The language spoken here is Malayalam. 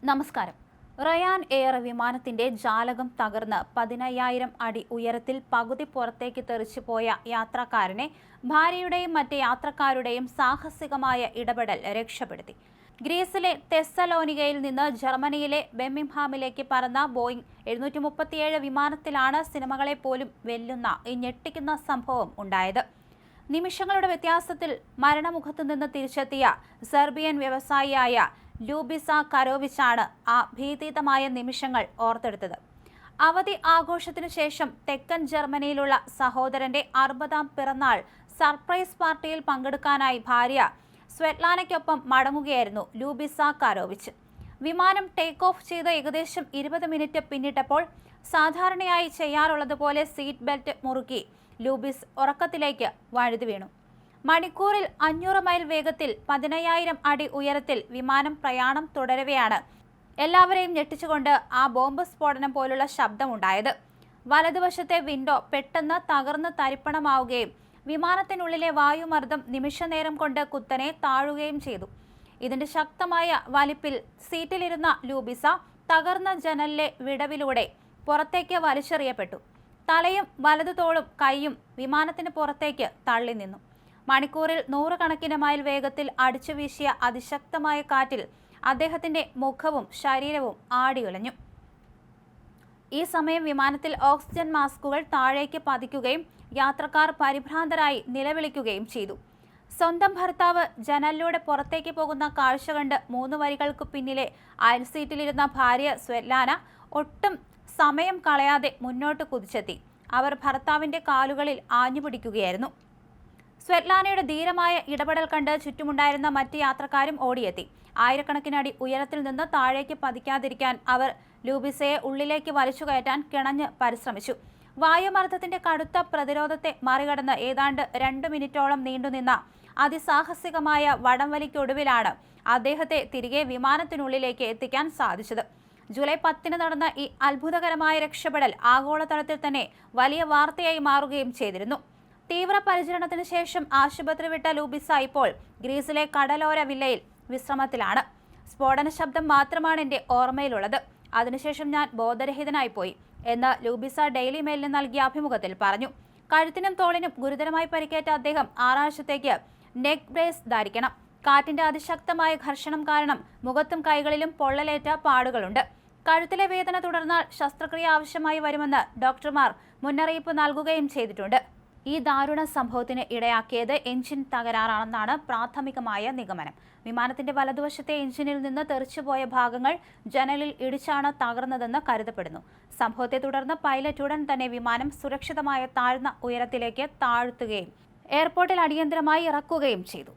നമസ്കാരം. റയാൻ എയർ വിമാനത്തിന്റെ ജാലകം തകർന്ന് 15,000 അടി ഉയരത്തിൽ പകുതി പുറത്തേക്ക് തെറിച്ചുപോയ യാത്രക്കാരനെ ഭാര്യയുടെയും മറ്റ് യാത്രക്കാരുടെയും സാഹസികമായ ഇടപെടൽ രക്ഷപ്പെടുത്തി. ഗ്രീസിലെ തെസ്സലോനികയിൽ നിന്ന് ജർമ്മനിയിലെ ബെർമിംഗ്ഹാമിലേക്ക് പറന്ന ബോയിംഗ് 737 വിമാനത്തിലാണ് സിനിമകളെ പോലും വെല്ലുന്ന ഈ ഞെട്ടിക്കുന്ന സംഭവം ഉണ്ടായത്. നിമിഷങ്ങളുടെ വ്യത്യാസത്തിൽ മരണമുഖത്തു നിന്ന് തിരിച്ചെത്തിയ സെർബിയൻ വ്യവസായിയായ ലൂബിസ കരോവിച്ചാണ് ആ ഭീതിതമായ നിമിഷങ്ങൾ ഓർത്തെടുത്തത്. അവധി ആഘോഷത്തിനു ശേഷം തെക്കൻ ജർമ്മനിയിലുള്ള സഹോദരന്റെ 60ാം പിറന്നാൾ സർപ്രൈസ് പാർട്ടിയിൽ പങ്കെടുക്കാനായി ഭാര്യ സ്വെറ്റ്ലാനയ്ക്കൊപ്പം മടങ്ങുകയായിരുന്നു ലൂബിസ കരോവിച്ച്. വിമാനം ടേക്ക് ഓഫ് ചെയ്ത് ഏകദേശം 20 മിനിറ്റ് പിന്നിട്ടപ്പോൾ സാധാരണയായി ചെയ്യാറുള്ളതുപോലെ സീറ്റ് ബെൽറ്റ് മുറുക്കി ലൂബിസ് ഉറക്കത്തിലേക്ക് വഴുതി വീണു. മണിക്കൂറിൽ 500 മൈൽ വേഗത്തിൽ 15,000 അടി ഉയരത്തിൽ വിമാനം പ്രയാണം തുടരവെയാണ് എല്ലാവരെയും ഞെട്ടിച്ചുകൊണ്ട് ആ ബോംബ് സ്ഫോടനം പോലുള്ള ശബ്ദമുണ്ടായത്. വലതുവശത്തെ വിൻഡോ പെട്ടെന്ന് തകർന്ന് തരിപ്പണമാവുകയും വിമാനത്തിനുള്ളിലെ വായുമർദ്ദം നിമിഷനേരം കൊണ്ട് കുത്തനെ താഴുകയും ചെയ്തു. ഇതിന്റെ ശക്തമായ വലിപ്പിൽ സീറ്റിലിരുന്ന ലൂബിസ തകർന്ന ജനലിലെ വിടവിലൂടെ പുറത്തേക്ക് വലിച്ചെറിയപ്പെട്ടു. തലയും വലതു തോളും കൈയും വിമാനത്തിന് പുറത്തേക്ക് തള്ളി നിന്നു. മണിക്കൂറിൽ 100 കണക്കിന് മൈൽ വേഗത്തിൽ അടിച്ചു വീശിയ അതിശക്തമായ കാറ്റിൽ അദ്ദേഹത്തിന്റെ മുഖവും ശരീരവും ആടിയുലഞ്ഞു. ഈ സമയം വിമാനത്തിൽ ഓക്സിജൻ മാസ്കുകൾ താഴേക്ക് പതിക്കുകയും യാത്രക്കാർ പരിഭ്രാന്തരായി നിലവിളിക്കുകയും ചെയ്തു. സ്വന്തം ഭർത്താവ് ജനലിലൂടെ പുറത്തേക്ക് പോകുന്ന കാഴ്ച കണ്ട് 3 വരികൾക്ക് പിന്നിലെ അയൽ സീറ്റിലിരുന്ന ഭാര്യ സ്വെറ്റ്ലാന ഒട്ടും സമയം കളയാതെ മുന്നോട്ട് കുതിച്ചെത്തി. അവർ ഭർത്താവിന്റെ കാലുകളിൽ ആഞ്ഞുപിടിക്കുകയായിരുന്നു. സ്വെറ്റ്ലാനയുടെ ധീരമായ ഇടപെടൽ കണ്ട് ചുറ്റുമുണ്ടായിരുന്ന മറ്റ് യാത്രക്കാരും ഓടിയെത്തി. ആയിരക്കണക്കിന് അടി ഉയരത്തിൽ നിന്ന് താഴേക്ക് പതിക്കാതിരിക്കാൻ അവർ ലൂബിസയെ ഉള്ളിലേക്ക് വലിച്ചു കയറ്റാൻ കിണഞ്ഞ് പരിശ്രമിച്ചു. വായുമർദ്ദത്തിന്റെ കടുത്ത പ്രതിരോധത്തെ മറികടന്ന് ഏതാണ്ട് 2 മിനിറ്റോളം നീണ്ടുനിന്ന അതിസാഹസികമായ വടംവലിക്കൊടുവിലാണ് അദ്ദേഹത്തെ തിരികെ വിമാനത്തിനുള്ളിലേക്ക് എത്തിക്കാൻ സാധിച്ചത്. ജൂലൈ 10 നടന്ന ഈ അത്ഭുതകരമായ രക്ഷപ്പെടൽ ആഗോളതലത്തിൽ തന്നെ വലിയ വാർത്തയായി മാറുകയും ചെയ്തിരുന്നു. തീവ്ര പരിചരണത്തിന് ശേഷം ആശുപത്രി വിട്ട ലൂബിസ ഇപ്പോൾ ഗ്രീസിലെ കടലോര വില്ലയിൽ വിശ്രമത്തിലാണ്. സ്ഫോടന ശബ്ദം മാത്രമാണ് എൻ്റെ ഓർമ്മയിലുള്ളത്. അതിനുശേഷം ഞാൻ ബോധരഹിതനായിപ്പോയി എന്ന് ലൂബിസ ഡെയിലി മെയിലിന് നൽകിയ അഭിമുഖത്തിൽ പറഞ്ഞു. കഴുത്തിനും തോളിനും ഗുരുതരമായി പരിക്കേറ്റ അദ്ദേഹം 6 ആഴ്ചത്തേക്ക് നെക്ക് ബ്രേസ് ധരിക്കണം. കാറ്റിന്റെ അതിശക്തമായ ഘർഷണം കാരണം മുഖത്തും കൈകളിലും പൊള്ളലേറ്റ പാടുകളുണ്ട്. കഴുത്തിലെ വേദന തുടർന്നാൽ ശസ്ത്രക്രിയ ആവശ്യമായി വരുമെന്ന് ഡോക്ടർമാർ മുന്നറിയിപ്പ് നൽകുകയും ചെയ്തിട്ടുണ്ട്. ഈ ദാരുണ സംഭവത്തിന് ഇടയാക്കിയത് എഞ്ചിൻ തകരാറാണെന്നാണ് പ്രാഥമികമായ നിഗമനം. വിമാനത്തിന്റെ വലതുവശത്തെ എഞ്ചിനിൽ നിന്ന് തെറിച്ചുപോയ ഭാഗങ്ങൾ ജനലിൽ ഇടിച്ചാണ് തകർന്നതെന്ന് കരുതപ്പെടുന്നു. സംഭവത്തെ തുടർന്ന് പൈലറ്റ് ഉടൻ തന്നെ വിമാനം സുരക്ഷിതമായ താഴ്ന്ന ഉയരത്തിലേക്ക് താഴ്ത്തുകയും എയർപോർട്ടിൽ അടിയന്തരമായി ഇറക്കുകയും ചെയ്തു.